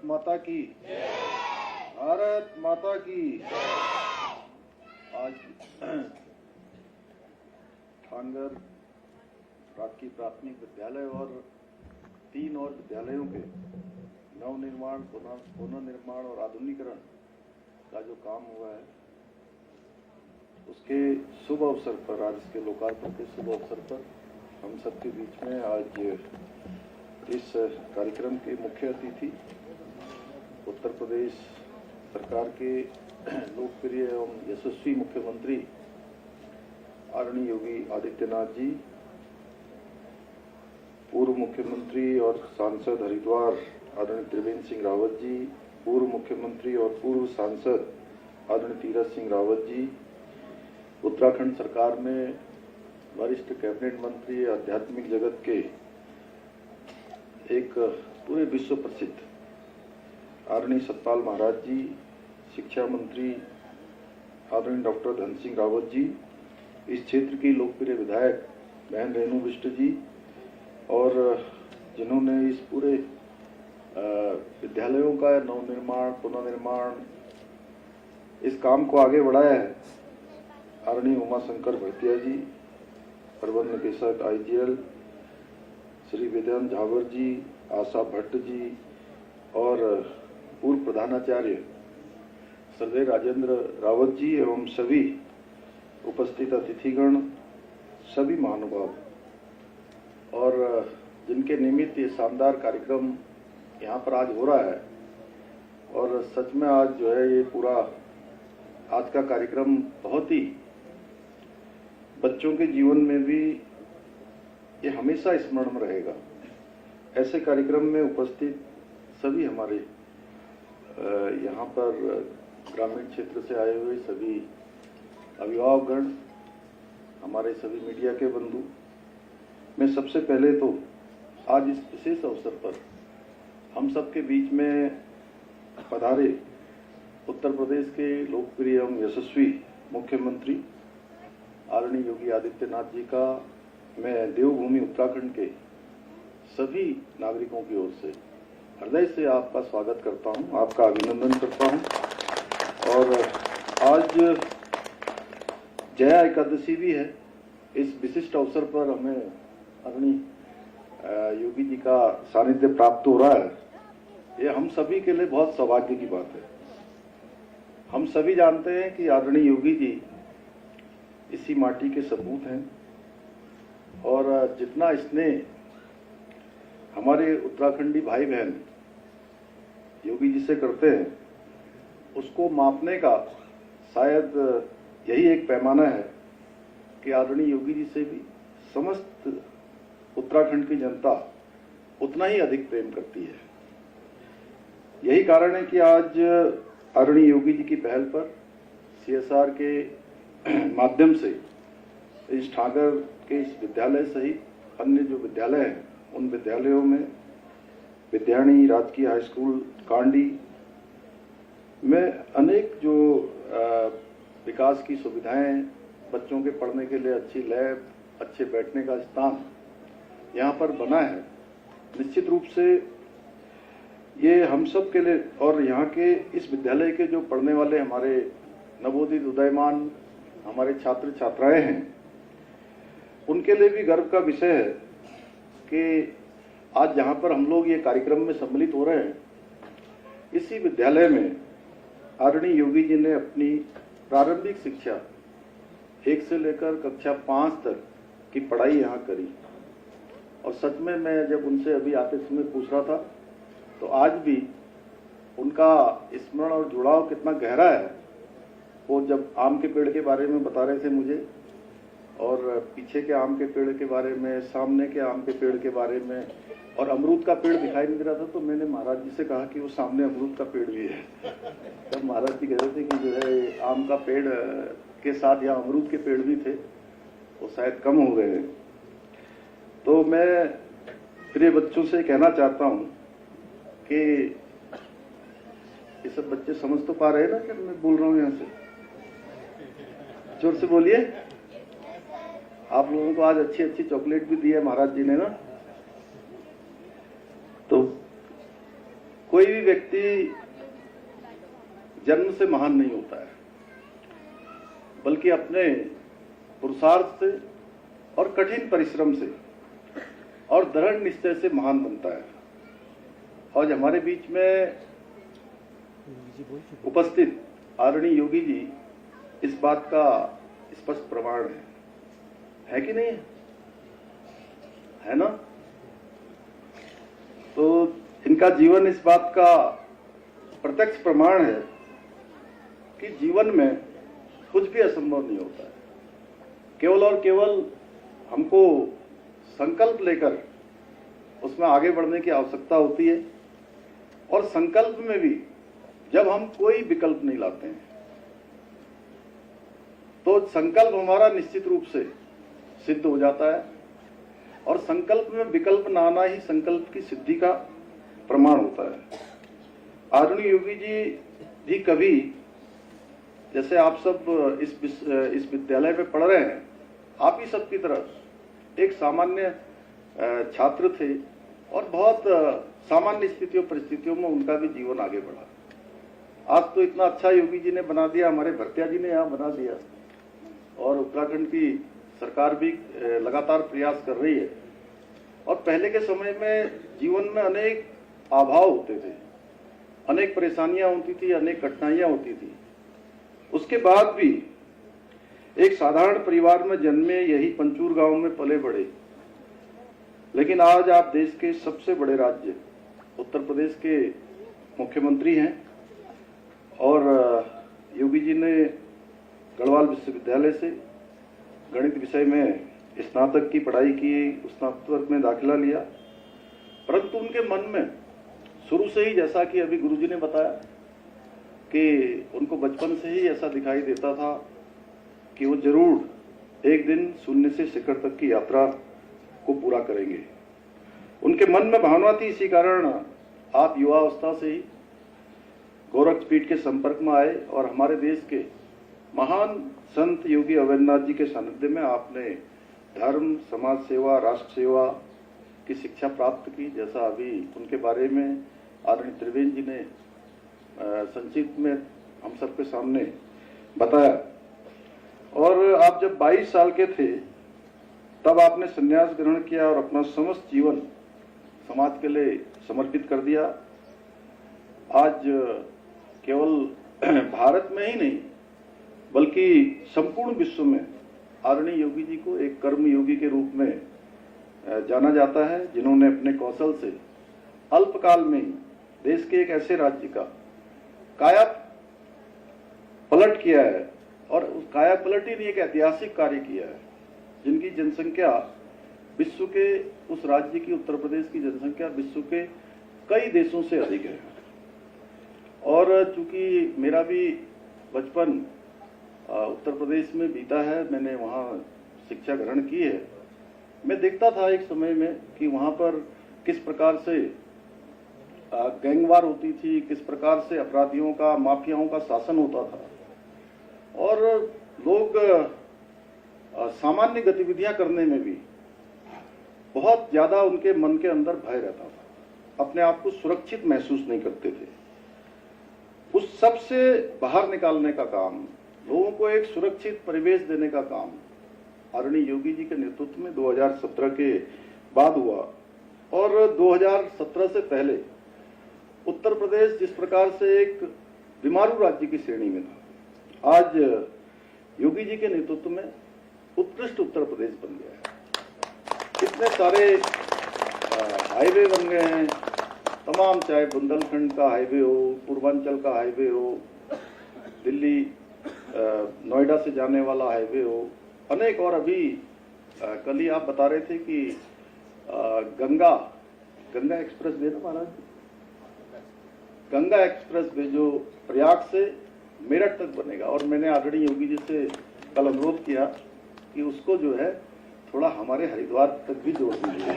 माता की, भारत माता की। आज ठांगर राजकीय प्राथमिक विद्यालय और 3 और विद्यालयों के नवनिर्माण, पुनर्निर्माण और आधुनिकीकरण का जो काम हुआ है, उसके शुभ अवसर पर, आज इसके लोकार्पण के शुभ अवसर पर हम सबके बीच में आज इस कार्यक्रम के मुख्य अतिथि उत्तर प्रदेश सरकार के लोकप्रिय एवं यशस्वी मुख्यमंत्री आदरणीय योगी आदित्यनाथ जी, पूर्व मुख्यमंत्री और सांसद हरिद्वार आदरणीय त्रिवेंद्र सिंह रावत जी, पूर्व मुख्यमंत्री और पूर्व सांसद आदरणीय तीरथ सिंह रावत जी, उत्तराखंड सरकार में वरिष्ठ कैबिनेट मंत्री, आध्यात्मिक जगत के एक पूरे विश्व प्रसिद्ध आदरणीय सतपाल महाराज जी, शिक्षा मंत्री आदरणीय डॉक्टर धन सिंह रावत जी, इस क्षेत्र की लोकप्रिय विधायक बहन रेणु बिष्ट जी, और जिन्होंने इस पूरे विद्यालयों का नवनिर्माण, पुनर्निर्माण, इस काम को आगे बढ़ाया है, आदरणीय उमाशंकर भड़तिया जी, प्रबंध निदेशक IGL श्री वेदांत झावर जी, आशा भट्ट जी, और पूर्व प्रधानाचार्य श्रद्धेय राजेंद्र रावत जी एवं सभी उपस्थित अतिथिगण, सभी महानुभाव, और जिनके निमित्त ये शानदार कार्यक्रम यहाँ पर आज हो रहा है। और सच में आज जो है ये पूरा आज का कार्यक्रम बहुत ही बच्चों के जीवन में भी ये हमेशा स्मरण में रहेगा। ऐसे कार्यक्रम में उपस्थित सभी हमारे यहाँ पर ग्रामीण क्षेत्र से आए हुए सभी अभिभावकगण, हमारे सभी मीडिया के बंधु, मैं सबसे पहले तो आज इस विशेष अवसर पर हम सबके बीच में पधारे उत्तर प्रदेश के लोकप्रिय एवं यशस्वी मुख्यमंत्री आदरणीय योगी आदित्यनाथ जी का मैं देवभूमि उत्तराखंड के सभी नागरिकों की ओर से हृदय से आपका स्वागत करता हूं, आपका अभिनंदन करता हूं। और आज जया एकादशी भी है। इस विशिष्ट अवसर पर हमें आदरणीय योगी जी का सानिध्य प्राप्त हो रहा है। ये हम सभी के लिए बहुत सौभाग्य की बात है। हम सभी जानते हैं कि आदरणीय योगी जी इसी माटी के सपूत हैं, और जितना स्नेह हमारे उत्तराखंडी भाई बहन योगी जी से करते हैं, उसको मापने का शायद यही एक पैमाना है कि आदरणीय योगी जी से भी समस्त उत्तराखंड की जनता उतना ही अधिक प्रेम करती है। यही कारण है कि आज आदरणीय योगी जी की पहल पर CSR के माध्यम से इस ठागर के इस विद्यालय सहित अन्य जो विद्यालय हैं, उन विद्यालयों में विद्याणी राजकीय हाई स्कूल कांडी में अनेक जो विकास की सुविधाएं, बच्चों के पढ़ने के लिए अच्छी लैब, अच्छे बैठने का स्थान यहाँ पर बना है। निश्चित रूप से ये हम सब के लिए, और यहाँ के इस विद्यालय के जो पढ़ने वाले हमारे नवोदित उदयमान हमारे छात्र छात्राएं हैं, उनके लिए भी गर्व का विषय है कि आज जहाँ पर हम लोग ये कार्यक्रम में सम्मिलित हो रहे हैं, इसी विद्यालय में आदरणीय योगी जी ने अपनी प्रारंभिक शिक्षा 1 से लेकर कक्षा 5 तक की पढ़ाई यहाँ करी। और सच में मैं जब उनसे अभी आते समय पूछ रहा था, तो आज भी उनका स्मरण और जुड़ाव कितना गहरा है। वो जब आम के पेड़ के बारे में बता रहे थे मुझे, और पीछे के आम के पेड़ के बारे में, सामने के आम के पेड़ के बारे में, और अमरूद का पेड़ दिखाई नहीं दे रहा था, तो मैंने महाराज जी से कहा कि वो सामने अमरूद का पेड़ भी है। तब महाराज जी कह रहे थे कि जो है आम का पेड़ के साथ यहाँ अमरूद के पेड़ भी थे, वो शायद कम हो गए हैं। तो मैं प्रिय बच्चों से कहना चाहता हूँ कि ये सब बच्चे समझ तो पा रहे हैं ना कि मैं बोल रहा हूँ यहाँ से? जोर से बोलिए। आप लोगों को आज अच्छी अच्छी चॉकलेट भी दी है महाराज जी ने ना। तो कोई भी व्यक्ति जन्म से महान नहीं होता है, बल्कि अपने पुरुषार्थ से और कठिन परिश्रम से और दृढ़ निश्चय से महान बनता है। और हमारे बीच में उपस्थित आदरणीय योगी जी इस बात का स्पष्ट प्रमाण है कि नहीं है ना? तो इनका जीवन इस बात का प्रत्यक्ष प्रमाण है कि जीवन में कुछ भी असंभव नहीं होता है। केवल और केवल हमको संकल्प लेकर उसमें आगे बढ़ने की आवश्यकता होती है, और संकल्प में भी जब हम कोई विकल्प नहीं लाते हैं तो संकल्प हमारा निश्चित रूप से सिद्ध हो जाता है, और संकल्प में विकल्प न आना ही संकल्प की सिद्धि का प्रमाण होता है। आदरणीय योगी जी भी कभी, जैसे आप सब इस विद्यालय में पढ़ रहे हैं, आप ही सब की तरह एक सामान्य छात्र थे, और बहुत सामान्य स्थितियों परिस्थितियों में उनका भी जीवन आगे बढ़ा। आज तो इतना अच्छा योगी जी ने बना दिया, हमारे भरतिया जी ने यहाँ बना दिया, और उत्तराखंड की सरकार भी लगातार प्रयास कर रही है। और पहले के समय में जीवन में अनेक अभाव होते थे, अनेक परेशानियां होती थी, अनेक कठिनाइयां होती थी। उसके बाद भी एक साधारण परिवार में जन्मे, यही पंचूर गांव में पले बढ़े, लेकिन आज आप देश के सबसे बड़े राज्य उत्तर प्रदेश के मुख्यमंत्री हैं। और योगी जी ने गढ़वाल विश्वविद्यालय से गणित विषय में स्नातक की पढ़ाई की, स्नातक में दाखिला लिया, परंतु उनके मन में शुरू से ही, जैसा कि अभी गुरुजी ने बताया, कि उनको बचपन से ही ऐसा दिखाई देता था कि वो जरूर एक दिन शून्य से शिखर तक की यात्रा को पूरा करेंगे। उनके मन में भावना थी, इसी कारण आप युवावस्था से ही गोरखपीठ के संपर्क में आए, और हमारे देश के महान संत योगी अवैधनाथ जी के सानिध्य में आपने धर्म, समाज सेवा, राष्ट्र सेवा की शिक्षा प्राप्त की, जैसा अभी उनके बारे में आदरणीय त्रिवेंद्र जी ने संक्षिप्त में हम सबके सामने बताया। और आप जब 22 साल के थे तब आपने संन्यास ग्रहण किया और अपना समस्त जीवन समाज के लिए समर्पित कर दिया। आज केवल भारत में ही नहीं, बल्कि संपूर्ण विश्व में आदरणीय योगी जी को एक कर्म योगी के रूप में जाना जाता है, जिन्होंने अपने कौशल से अल्पकाल में ही देश के एक ऐसे राज्य का काया पलट किया है, और उस काया पलट ही नहीं, एक ऐतिहासिक कार्य किया है, जिनकी जनसंख्या विश्व के, उस राज्य की, उत्तर प्रदेश की जनसंख्या विश्व के कई देशों से अधिक है। और चूंकि मेरा भी बचपन उत्तर प्रदेश में बीता है, मैंने वहाँ शिक्षा ग्रहण की है, मैं देखता था एक समय में कि वहाँ पर किस प्रकार से गैंगवार होती थी, किस प्रकार से अपराधियों का, माफियाओं का शासन होता था, और लोग सामान्य गतिविधियां करने में भी बहुत ज्यादा उनके मन के अंदर भय रहता था, अपने आप को सुरक्षित महसूस नहीं करते थे। उस सब से बाहर निकालने का काम, लोगों को एक सुरक्षित परिवेश देने का काम आदरणीय योगी जी के नेतृत्व में 2017 के बाद हुआ। और 2017 से पहले उत्तर प्रदेश जिस प्रकार से एक बीमारू राज्य की श्रेणी में था, आज योगी जी के नेतृत्व में उत्कृष्ट उत्तर प्रदेश बन गया है। कितने सारे हाईवे बन गए हैं, तमाम, चाहे बुंदेलखंड का हाईवे हो, पूर्वांचल का हाईवे हो, दिल्ली नोएडा से जाने वाला हाईवे हो, अनेक। और अभी कल ही आप बता रहे थे कि गंगा एक्सप्रेस वे ना महाराज, गंगा एक्सप्रेस वे जो प्रयाग से मेरठ तक बनेगा, और मैंने आदरणीय योगी जी से कल अनुरोध किया कि उसको जो है थोड़ा हमारे हरिद्वार तक भी जोड़ दीजिए।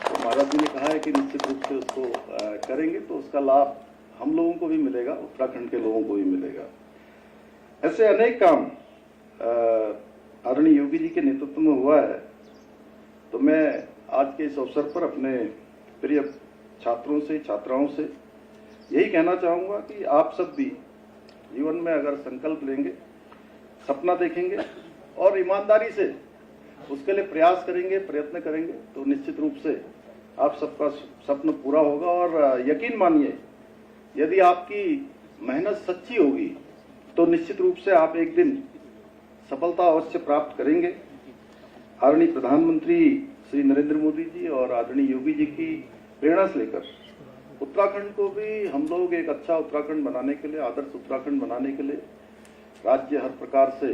तो महाराज जी ने कहा है कि निश्चित रूप से उसको करेंगे, तो उसका लाभ हम लोगों को भी मिलेगा, उत्तराखंड के लोगों को भी मिलेगा। ऐसे अनेक काम आदरणीय योगी जी के नेतृत्व में हुआ है। तो मैं आज के इस अवसर पर अपने प्रिय छात्रों से, छात्राओं से यही कहना चाहूँगा कि आप सब भी जीवन में अगर संकल्प लेंगे, सपना देखेंगे और ईमानदारी से उसके लिए प्रयास करेंगे, प्रयत्न करेंगे, तो निश्चित रूप से आप सबका सपना पूरा होगा। और यकीन मानिए, यदि आपकी मेहनत सच्ची होगी तो निश्चित रूप से आप एक दिन सफलता अवश्य प्राप्त करेंगे। आदरणीय प्रधानमंत्री श्री नरेंद्र मोदी जी और आदरणीय योगी जी की प्रेरणा से लेकर उत्तराखंड को भी हम लोग एक अच्छा उत्तराखंड बनाने के लिए, आदर्श उत्तराखंड बनाने के लिए, राज्य हर प्रकार से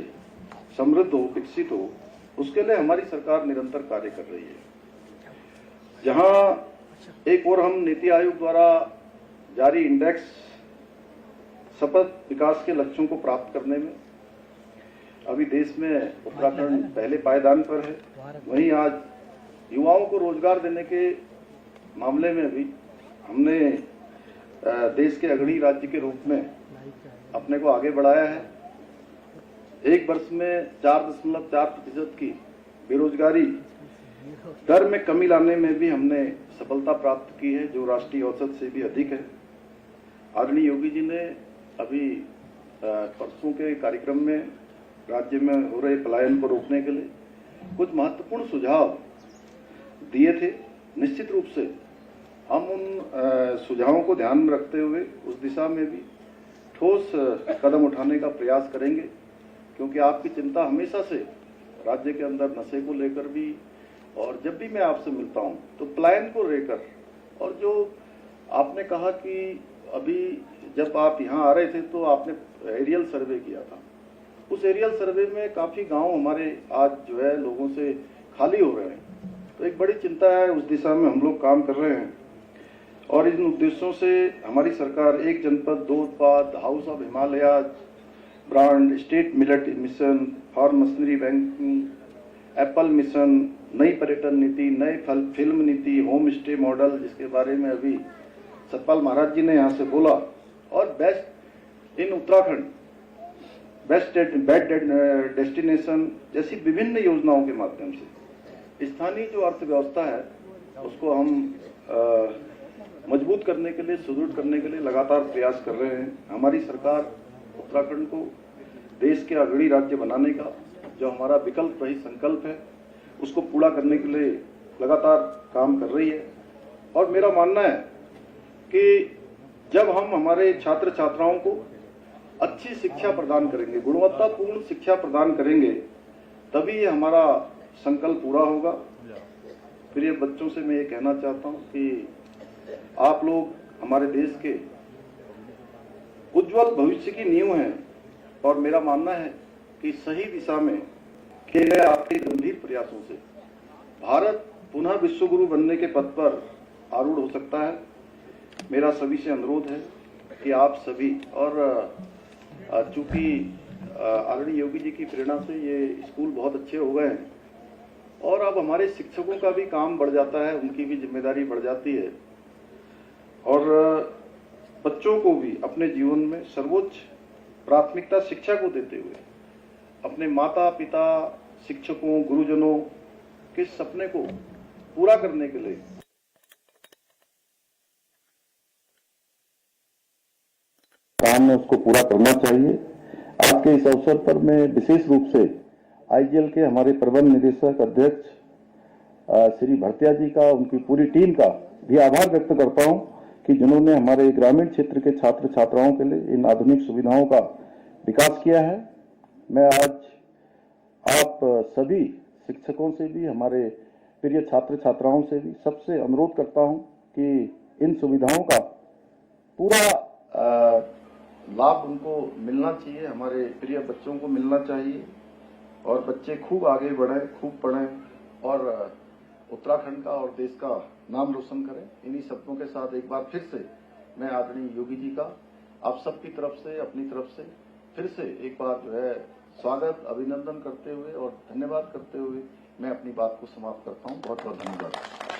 समृद्ध हो, विकसित हो, उसके लिए हमारी सरकार निरंतर कार्य कर रही है। जहां एक और हम नीति आयोग द्वारा जारी इंडेक्स शपथ विकास के लक्ष्यों को प्राप्त करने में अभी देश में उत्तराखंड पहले पायदान पर है, वहीं आज युवाओं को रोजगार देने के मामले में भी हमने देश के अग्रणी राज्य के रूप में अपने को आगे बढ़ाया है। एक वर्ष में 4.4% की बेरोजगारी दर में कमी लाने में भी हमने सफलता प्राप्त की है, जो राष्ट्रीय औसत से भी अधिक है। आदरणीय योगी जी ने अभी परसों के कार्यक्रम में राज्य में हो रहे पलायन को रोकने के लिए कुछ महत्वपूर्ण सुझाव दिए थे। निश्चित रूप से हम उन सुझावों को ध्यान में रखते हुए उस दिशा में भी ठोस कदम उठाने का प्रयास करेंगे, क्योंकि आपकी चिंता हमेशा से राज्य के अंदर नशे को लेकर भी, और जब भी मैं आपसे मिलता हूं तो पलायन को लेकर, और जो आपने कहा कि अभी जब आप यहाँ आ रहे थे तो आपने एरियल सर्वे किया था, उस एरियल सर्वे में काफी गांव हमारे आज जो है लोगों से खाली हो रहे हैं, तो एक बड़ी चिंता है। उस दिशा में हम लोग काम कर रहे हैं और इन उद्देश्यों से हमारी सरकार एक जनपद दो उत्पाद, house of Himalaya brand, state millet mission, farm machinery banking, apple mission, नई पर्यटन नीति, नई फिल्म नीति, होम स्टे मॉडल, जिसके बारे में अभी सतपाल महाराज जी ने यहाँ से बोला, और best in Uttarakhand, best destination जैसी विभिन्न योजनाओं के माध्यम से स्थानीय जो अर्थव्यवस्था है उसको हम मजबूत करने के लिए, सुदृढ़ करने के लिए लगातार प्रयास कर रहे हैं। हमारी सरकार उत्तराखंड को देश के अग्रणी राज्य बनाने का जो हमारा विकल्प रही संकल्प है उसको पूरा करने के लिए लगातार काम कर रही है। और मेरा मानना है कि जब हम हमारे छात्र छात्राओं को अच्छी शिक्षा प्रदान करेंगे, गुणवत्तापूर्ण शिक्षा प्रदान करेंगे, तभी ये हमारा संकल्प पूरा होगा। प्रिय बच्चों से मैं ये कहना चाहता हूं कि आप लोग हमारे देश के उज्जवल भविष्य की नींव हैं, और मेरा मानना है कि सही दिशा में किए गए आपके गंभीर प्रयासों से भारत पुनः विश्वगुरु बनने के पथ पर आरूढ़ हो सकता है। मेरा सभी से अनुरोध है कि आप सभी, और चूंकि आदरणीय योगी जी की प्रेरणा से ये स्कूल बहुत अच्छे हो गए हैं और अब हमारे शिक्षकों का भी काम बढ़ जाता है, उनकी भी जिम्मेदारी बढ़ जाती है, और बच्चों को भी अपने जीवन में सर्वोच्च प्राथमिकता शिक्षा को देते हुए अपने माता पिता, शिक्षकों, गुरुजनों के सपने को पूरा करने के लिए काम है उसको पूरा करना चाहिए। आज के इस अवसर पर मैं विशेष रूप से आईजीएल के हमारे प्रबंध निदेशक अध्यक्ष श्री भरतिया जी का, उनकी पूरी टीम का भी आभार व्यक्त करता हूं कि जिन्होंने हमारे ग्रामीण क्षेत्र के छात्र छात्राओं के लिए इन आधुनिक सुविधाओं का विकास किया है। मैं आज आप सभी शिक्षकों से भी, हमारे प्रिय छात्र छात्राओं से भी सबसे अनुरोध करता हूं कि इन सुविधाओं का पूरा लाभ उनको मिलना चाहिए, हमारे प्रिय बच्चों को मिलना चाहिए, और बच्चे खूब आगे बढ़ें, खूब पढ़ें और उत्तराखंड का और देश का नाम रोशन करें। इन्हीं शब्दों के साथ एक बार फिर से मैं आदरणीय योगी जी का आप सबकी तरफ से, अपनी तरफ से फिर से एक बार जो है स्वागत, अभिनंदन करते हुए और धन्यवाद करते हुए मैं अपनी बात को समाप्त करता हूं। बहुत बहुत धन्यवाद।